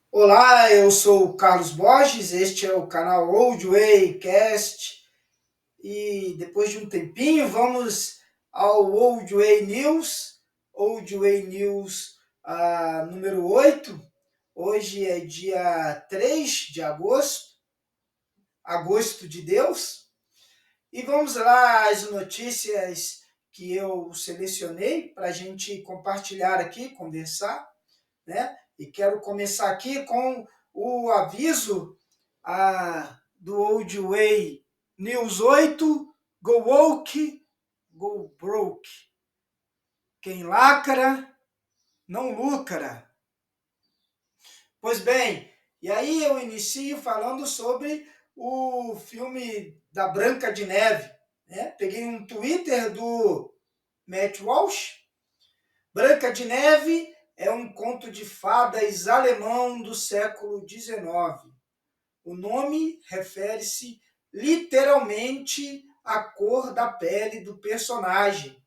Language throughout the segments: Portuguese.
Olá, eu sou o Carlos Borges, este é o canal Old Way Cast e depois de um tempinho vamos ao Old Way News número 8. Hoje é dia 3 de agosto, agosto de Deus, e vamos lá às notícias que eu selecionei para a gente compartilhar aqui, conversar, né? E quero começar aqui com o aviso do Old Way News 8, Go Woke, Go Broke. Quem lacra, não lucra. Pois bem, e aí eu inicio falando sobre o filme da Branca de Neve. Né? Peguei um Twitter do Matt Walsh. Branca de Neve é um conto de fadas alemão do século XIX. O nome refere-se literalmente à cor da pele do personagem.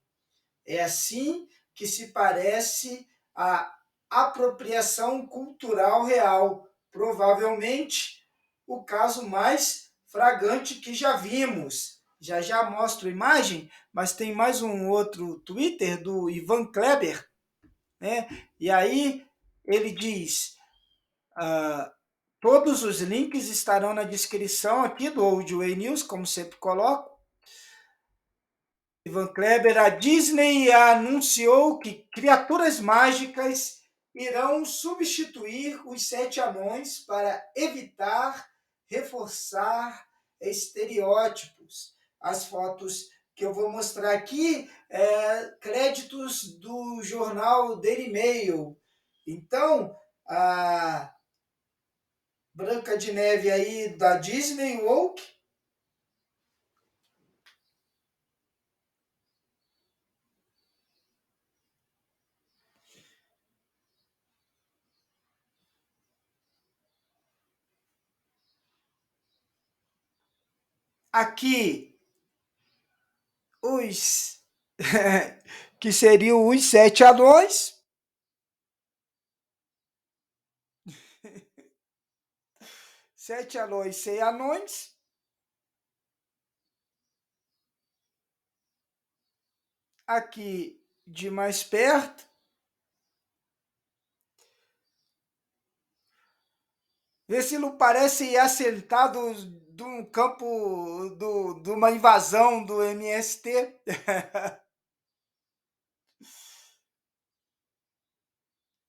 É assim que se parece a apropriação cultural real, provavelmente o caso mais fragante que já vimos. Já já mostro imagem, mas tem mais um outro Twitter do Ivan Kleber, né? E aí ele diz: ah, todos os links estarão na descrição aqui do Old Way News, como sempre coloco. Ivan Kleber, a Disney anunciou que criaturas mágicas irão substituir os sete anões para evitar reforçar estereótipos. As fotos que eu vou mostrar aqui, créditos do jornal Daily Mail. Então, a Branca de Neve aí da Disney, Woke. Aqui, os que seriam os sete anões. Sete anões, sem anões. Aqui, de mais perto. Vê se não parece assentado de um campo, de uma invasão do MST.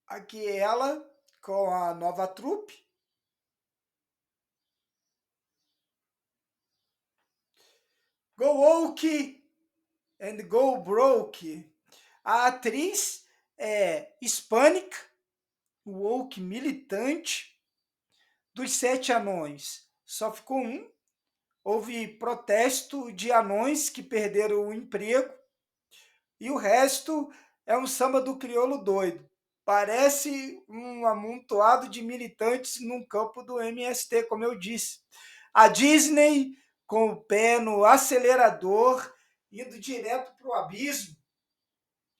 Aqui ela, com a nova trupe. Go woke and go broke. A atriz é hispânica, woke militante. Dos sete anões, só ficou um. Houve protesto de anões que perderam o emprego. E o resto é um samba do crioulo doido. Parece um amontoado de militantes num campo do MST, como eu disse. A Disney, com o pé no acelerador, indo direto para o abismo.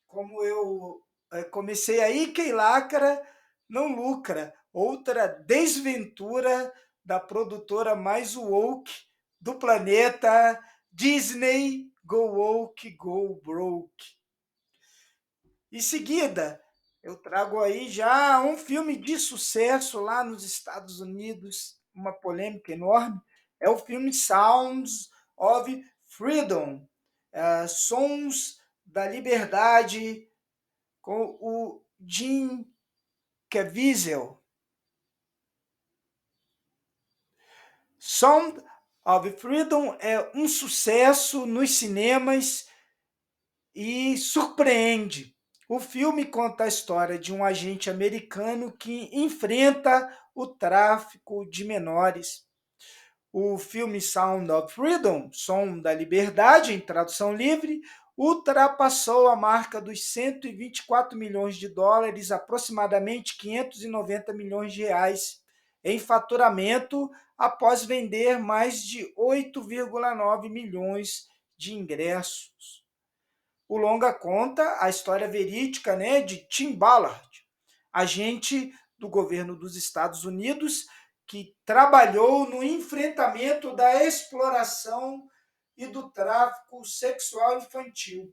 Como eu comecei aí, quem lacra não lucra. Outra desventura da produtora mais woke do planeta, Disney, Go Woke, Go Broke. Em seguida, eu trago aí já um filme de sucesso lá nos Estados Unidos, uma polêmica enorme, é o filme Sounds of Freedom, Sons da Liberdade, com o Jim Caviezel. Sound of Freedom é um sucesso nos cinemas e surpreende. O filme conta a história de um agente americano que enfrenta o tráfico de menores. O filme Sound of Freedom, Som da Liberdade, em tradução livre, ultrapassou a marca dos 124 milhões de dólares, aproximadamente 590 milhões de reais, em faturamento, após vender mais de 8,9 milhões de ingressos. O longa conta a história verídica, né, de Tim Ballard, agente do governo dos Estados Unidos, que trabalhou no enfrentamento da exploração e do tráfico sexual infantil.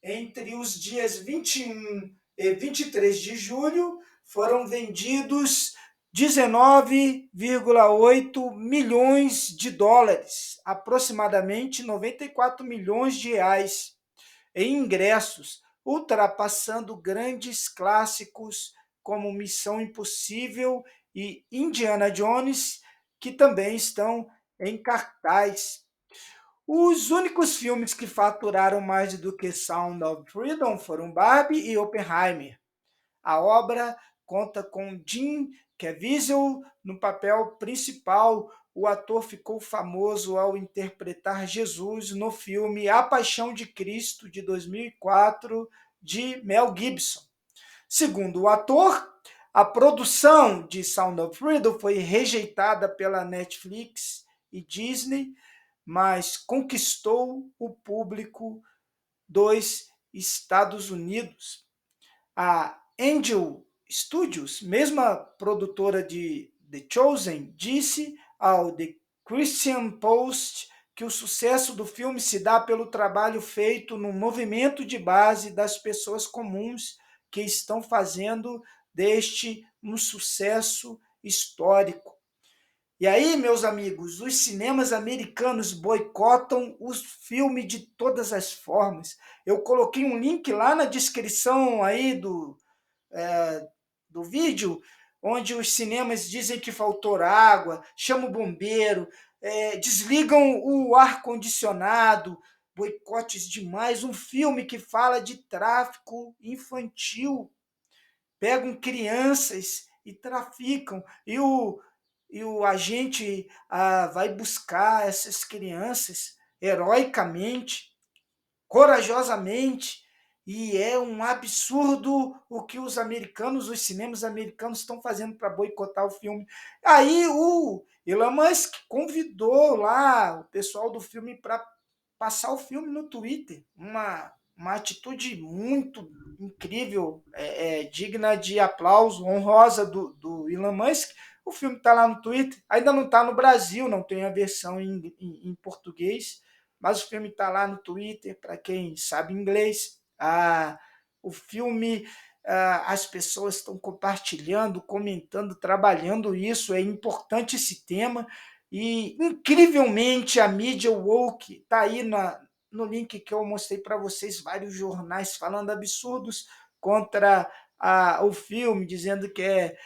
Entre os dias 21 e 23 de julho, foram vendidos 19,8 milhões de dólares, aproximadamente 94 milhões de reais, em ingressos, ultrapassando grandes clássicos como Missão Impossível e Indiana Jones, que também estão em cartaz. Os únicos filmes que faturaram mais do que Sound of Freedom foram Barbie e Oppenheimer. A obra conta com Jim Caviezel no papel principal. O ator ficou famoso ao interpretar Jesus no filme A Paixão de Cristo, de 2004, de Mel Gibson. Segundo o ator, a produção de Sound of Freedom foi rejeitada pela Netflix e Disney, mas conquistou o público dos Estados Unidos. A Angel Studios, mesma produtora de The Chosen, disse ao The Christian Post que o sucesso do filme se dá pelo trabalho feito no movimento de base das pessoas comuns que estão fazendo deste um sucesso histórico. E aí, meus amigos, os cinemas americanos boicotam o filme de todas as formas. Eu coloquei um link lá na descrição aí do vídeo, onde os cinemas dizem que faltou água, chamam o bombeiro, desligam o ar-condicionado, boicotes demais. Um filme que fala de tráfico infantil. Pegam crianças e traficam. E o agente vai buscar essas crianças heroicamente, corajosamente, e é um absurdo o que os cinemas americanos estão fazendo para boicotar o filme. Aí o Elon Musk convidou lá o pessoal do filme para passar o filme no Twitter, uma atitude muito incrível, digna de aplauso, honrosa do Elon Musk. O filme está lá no Twitter, ainda não está no Brasil, não tem a versão em português, mas o filme está lá no Twitter, para quem sabe inglês. O filme, as pessoas estão compartilhando, comentando, trabalhando isso, é importante esse tema, e incrivelmente a mídia woke está aí no link que eu mostrei para vocês, vários jornais falando absurdos contra o filme, dizendo que é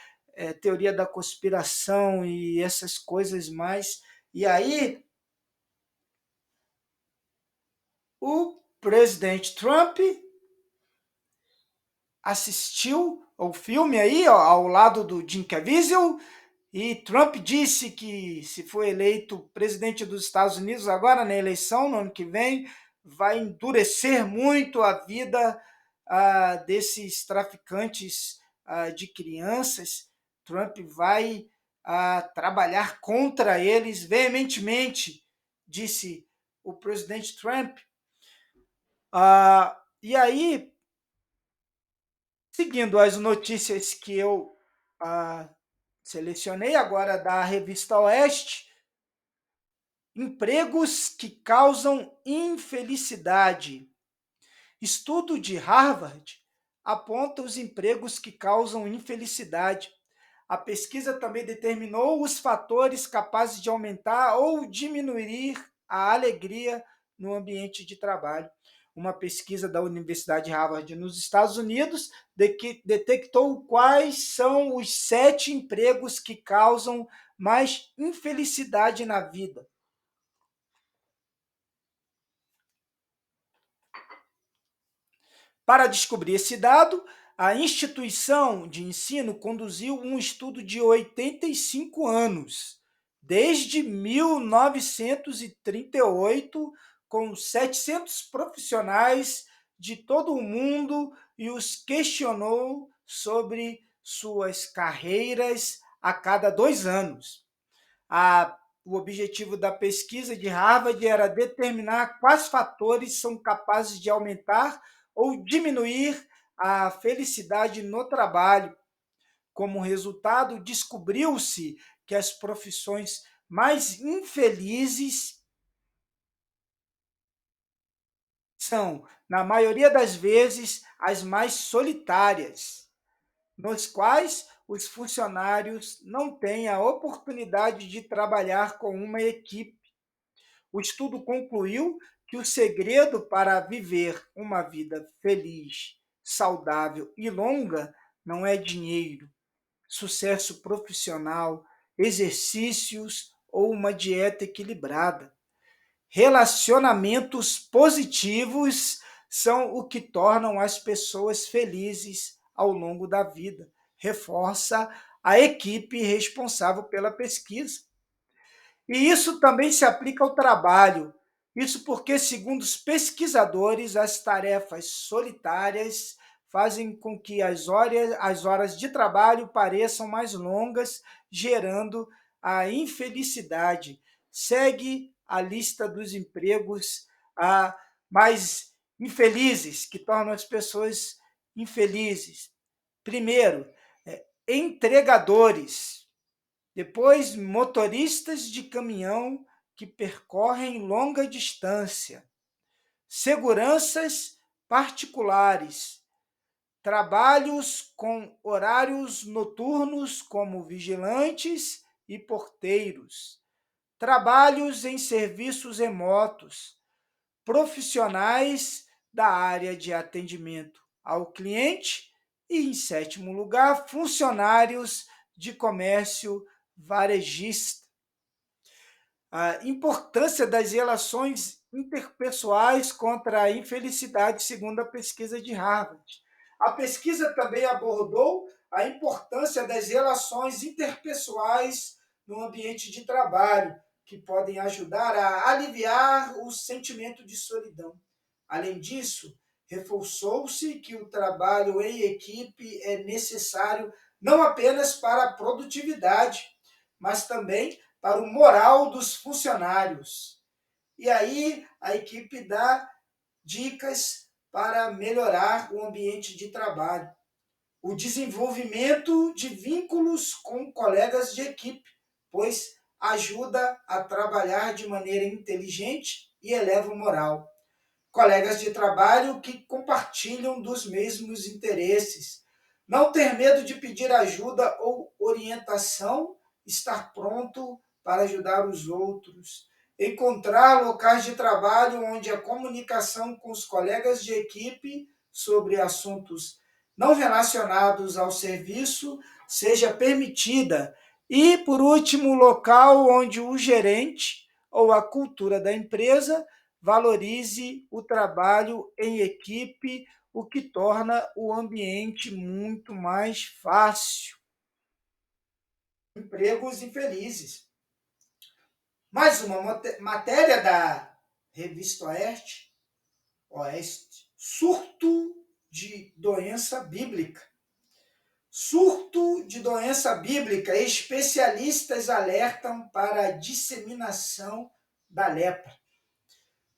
teoria da conspiração e essas coisas mais. E aí, o presidente Trump assistiu ao filme aí, ó, ao lado do Jim Caviezel, e Trump disse que, se for eleito presidente dos Estados Unidos agora na eleição, no ano que vem, vai endurecer muito a vida desses traficantes de crianças. Trump vai trabalhar contra eles veementemente, disse o presidente Trump. E aí, seguindo as notícias que eu selecionei agora da revista Oeste, empregos que causam infelicidade. Estudo de Harvard aponta os empregos que causam infelicidade. A pesquisa também determinou os fatores capazes de aumentar ou diminuir a alegria no ambiente de trabalho. Uma pesquisa da Universidade de Harvard nos Estados Unidos detectou quais são os 7 empregos que causam mais infelicidade na vida. Para descobrir esse dado, a instituição de ensino conduziu um estudo de 85 anos, desde 1938, com 700 profissionais de todo o mundo, e os questionou sobre suas carreiras a cada 2 anos. O objetivo da pesquisa de Harvard era determinar quais fatores são capazes de aumentar ou diminuir a felicidade no trabalho. Como resultado, descobriu-se que as profissões mais infelizes são, na maioria das vezes, as mais solitárias, nos quais os funcionários não têm a oportunidade de trabalhar com uma equipe. O estudo concluiu que o segredo para viver uma vida feliz, saudável e longa não é dinheiro, sucesso profissional, exercícios ou uma dieta equilibrada. Relacionamentos positivos são o que tornam as pessoas felizes ao longo da vida, reforça a equipe responsável pela pesquisa. E isso também se aplica ao trabalho. Isso porque, segundo os pesquisadores, as tarefas solitárias fazem com que as horas de trabalho pareçam mais longas, gerando a infelicidade. Segue a lista dos empregos mais infelizes, que tornam as pessoas infelizes. Primeiro, entregadores. Depois, motoristas de caminhão que percorrem longa distância. Seguranças particulares. Trabalhos com horários noturnos, como vigilantes e porteiros. Trabalhos em serviços remotos. Profissionais da área de atendimento ao cliente. E, em sétimo lugar, funcionários de comércio varejista. A importância das relações interpessoais contra a infelicidade, segundo a pesquisa de Harvard. A pesquisa também abordou a importância das relações interpessoais no ambiente de trabalho, que podem ajudar a aliviar o sentimento de solidão. Além disso, reforçou-se que o trabalho em equipe é necessário não apenas para a produtividade, mas também para o moral dos funcionários. E aí a equipe dá dicas para melhorar o ambiente de trabalho. O desenvolvimento de vínculos com colegas de equipe, pois ajuda a trabalhar de maneira inteligente e eleva o moral. Colegas de trabalho que compartilham dos mesmos interesses. Não ter medo de pedir ajuda ou orientação, estar pronto para ajudar os outros. Encontrar locais de trabalho onde a comunicação com os colegas de equipe sobre assuntos não relacionados ao serviço seja permitida. E, por último, local onde o gerente ou a cultura da empresa valorize o trabalho em equipe, o que torna o ambiente muito mais fácil. Empregos infelizes. Mais uma matéria da Revista Oeste. Surto de doença bíblica. Surto de doença bíblica. Especialistas alertam para a disseminação da lepra.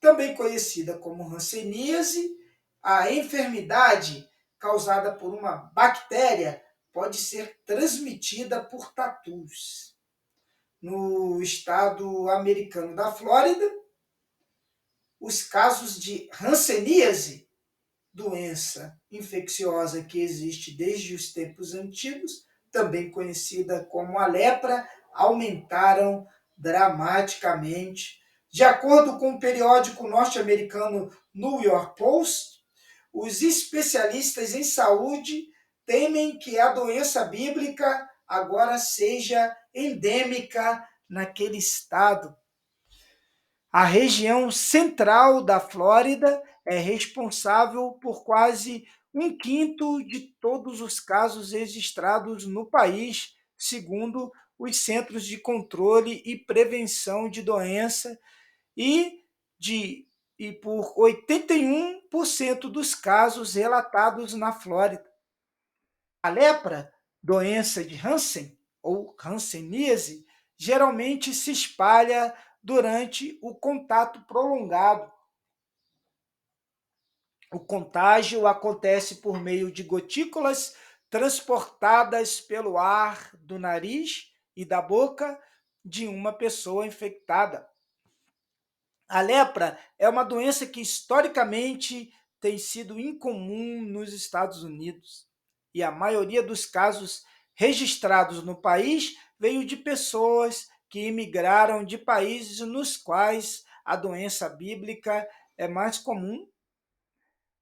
Também conhecida como hanseníase, a enfermidade causada por uma bactéria pode ser transmitida por tatus. No estado americano da Flórida, os casos de hanseníase, doença infecciosa que existe desde os tempos antigos, também conhecida como a lepra, aumentaram dramaticamente. De acordo com o periódico norte-americano New York Post, os especialistas em saúde temem que a doença bíblica agora seja endêmica naquele estado. A região central da Flórida é responsável por quase um quinto de todos os casos registrados no país, segundo os Centros de Controle e Prevenção de Doença, e, e por 81% dos casos relatados na Flórida. A lepra, doença de Hansen, ou hanseníase, geralmente se espalha durante o contato prolongado. O contágio acontece por meio de gotículas transportadas pelo ar do nariz e da boca de uma pessoa infectada. A lepra é uma doença que historicamente tem sido incomum nos Estados Unidos. E a maioria dos casos registrados no país veio de pessoas que imigraram de países nos quais a doença bíblica é mais comum.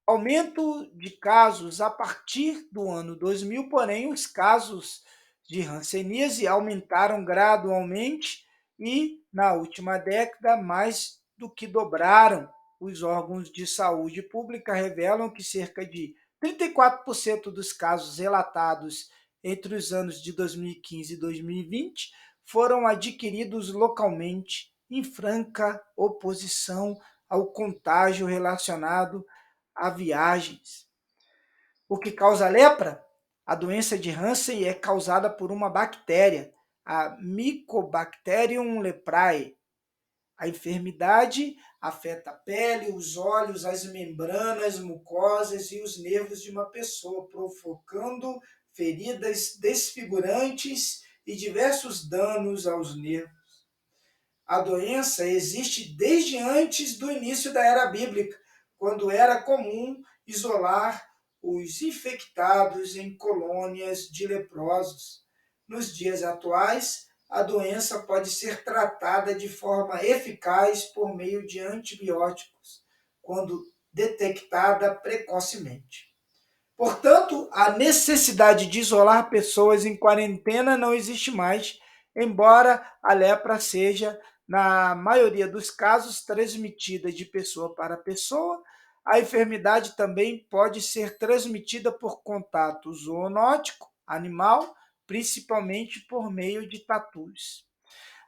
Aumento de casos a partir do ano 2000, porém, os casos de hanseníase aumentaram gradualmente e, na última década, mais do que dobraram. Os órgãos de saúde pública revelam que cerca de 34% dos casos relatados entre os anos de 2015 e 2020 foram adquiridos localmente, em franca oposição ao contágio relacionado a viagens. O que causa lepra? A doença de Hansen é causada por uma bactéria, a Mycobacterium leprae. A enfermidade afeta a pele, os olhos, as membranas mucosas e os nervos de uma pessoa, provocando feridas desfigurantes e diversos danos aos nervos. A doença existe desde antes do início da Era Bíblica, quando era comum isolar os infectados em colônias de leprosos. Nos dias atuais, a doença pode ser tratada de forma eficaz por meio de antibióticos, quando detectada precocemente. Portanto, a necessidade de isolar pessoas em quarentena não existe mais, embora a lepra seja, na maioria dos casos, transmitida de pessoa para pessoa. A enfermidade também pode ser transmitida por contato zoonótico, animal, principalmente por meio de tatus.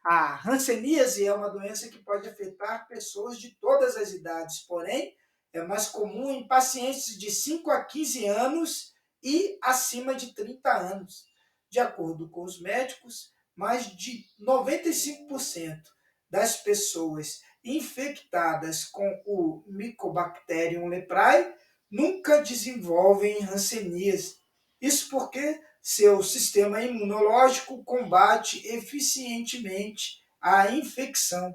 A hanseníase é uma doença que pode afetar pessoas de todas as idades, porém, é mais comum em pacientes de 5 a 15 anos e acima de 30 anos. De acordo com os médicos, mais de 95% das pessoas infectadas com o Mycobacterium leprae nunca desenvolvem hanseníase. Isso porque seu sistema imunológico combate eficientemente a infecção.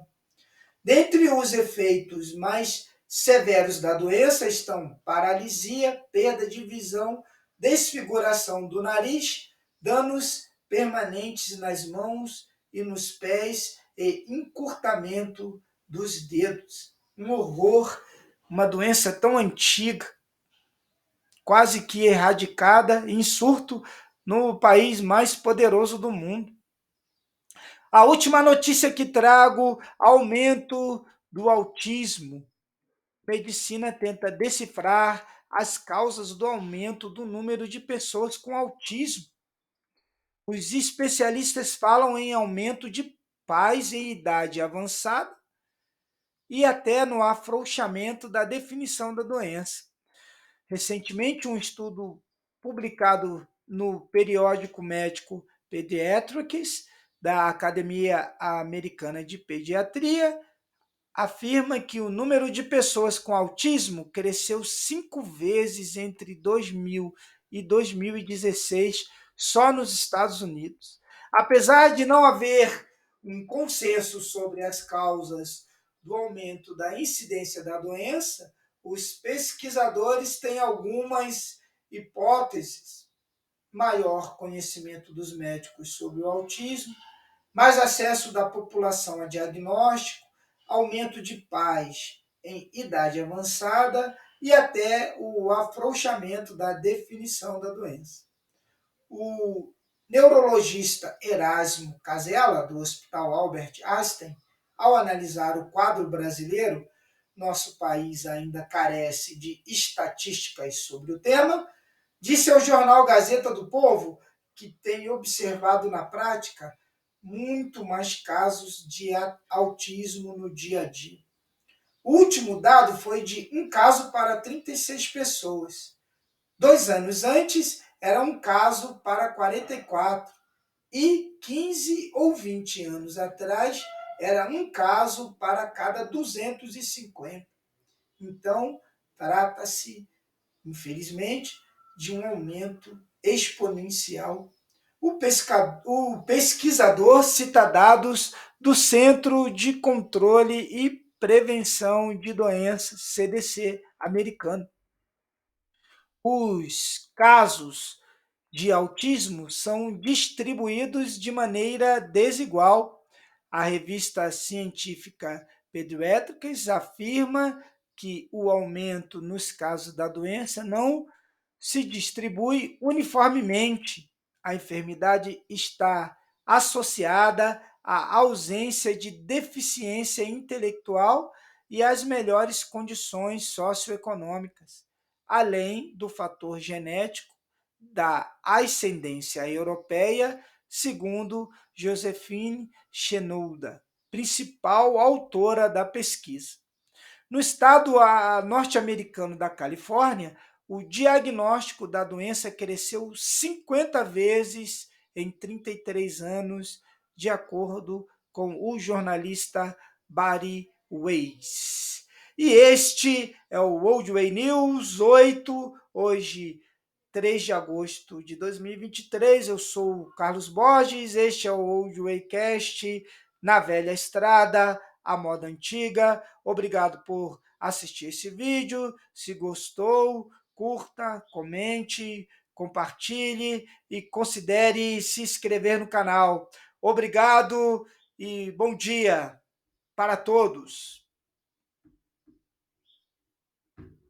Dentre os efeitos mais severos da doença estão paralisia, perda de visão, desfiguração do nariz, danos permanentes nas mãos e nos pés e encurtamento dos dedos. Um horror, uma doença tão antiga, quase que erradicada, em surto no país mais poderoso do mundo. A última notícia que trago: aumento do autismo. Medicina tenta decifrar as causas do aumento do número de pessoas com autismo. Os especialistas falam em aumento de pais em idade avançada e até no afrouxamento da definição da doença. Recentemente, um estudo publicado no periódico médico Pediatrics, da Academia Americana de Pediatria, afirma que o número de pessoas com autismo cresceu 5 vezes entre 2000 e 2016 só nos Estados Unidos. Apesar de não haver um consenso sobre as causas do aumento da incidência da doença, os pesquisadores têm algumas hipóteses: maior conhecimento dos médicos sobre o autismo, mais acesso da população a diagnóstico, aumento de pais em idade avançada e até o afrouxamento da definição da doença. O neurologista Erasmo Casella, do Hospital Albert Einstein, ao analisar o quadro brasileiro, nosso país ainda carece de estatísticas sobre o tema, disse ao jornal Gazeta do Povo que tem observado na prática muito mais casos de autismo no dia a dia. O último dado foi de um caso para 36 pessoas. 2 anos antes, era um caso para 44. E 15 ou 20 anos atrás, era um caso para cada 250. Então, trata-se, infelizmente, de um aumento exponencial. O pesquisador cita dados do Centro de Controle e Prevenção de Doenças, CDC, americano. Os casos de autismo são distribuídos de maneira desigual. A revista científica Pediatrics afirma que o aumento nos casos da doença não se distribui uniformemente. A enfermidade está associada à ausência de deficiência intelectual e às melhores condições socioeconômicas, além do fator genético da ascendência europeia, segundo Josephine Chenouda, principal autora da pesquisa. No estado norte-americano da Califórnia, o diagnóstico da doença cresceu 50 vezes em 33 anos, de acordo com o jornalista Barry Weiss. E este é o World Way News 8, hoje 3 de agosto de 2023. Eu sou o Carlos Borges, este é o Old Waycast, na velha estrada, a moda antiga. Obrigado por assistir esse vídeo. Se gostou, curta, comente, compartilhe e considere se inscrever no canal. Obrigado e bom dia para todos.